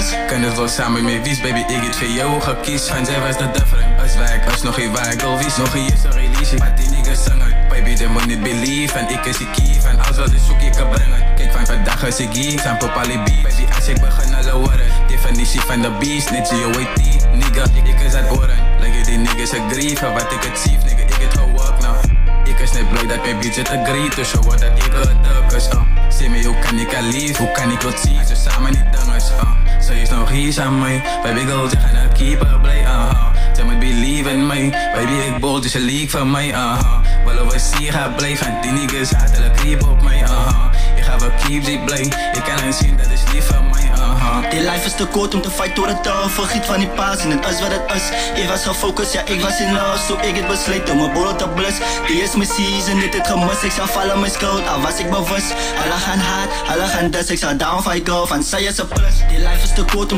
plus. Kan het wel samen met wies, baby, ik het voor jou gekies. Van zij was de different. Als wijk, als nog geen wijk, al wies. Nog een eerste release, maar die niggas zingen. Baby, they moet niet believe. En ik is die kief. En als wat is zoek ik kan brengen. Kijk van vandaag is ik hier. Zijn popali beat. Baby, als ik begin alle worden. Definitie van de beast, niet GOAT. Nigga, ik is uit oren. Leggen die niggas een grief. En wat ik het zie, nigga, ik het gewak nou. Ik is niet blij dat mijn budget agree. Dus zo wordt dat ik het dukkes. Zie me, hoe kan ik al lief? Hoe kan ik wat zien? Ze samen niet dangers. Ze is nog hier aan mij. Baby, go, ze gaan het keeper blij. Ze moet believe in mij. Baby, ik bold, dus je leak van mij. Wel overzien gaat blijven. Die niggas hatelijk creep op mij. Ik ga wel keep die blij. Ik kan hen zien, dat is lief van mij. Die life is te kort om te fight door het touw. Vergiet van die paas en het is wat het is. Ik was gefocust, ja ik was in love. Zo ik het besluit om mijn borrel te blus. Die is mijn season, dit het gemis. Ik zou vallen mijn schuld, al was ik bewust. Alle gaan hard, alle gaan dus. Ik zou down fight go, van zij is een plus. Die life is te kort om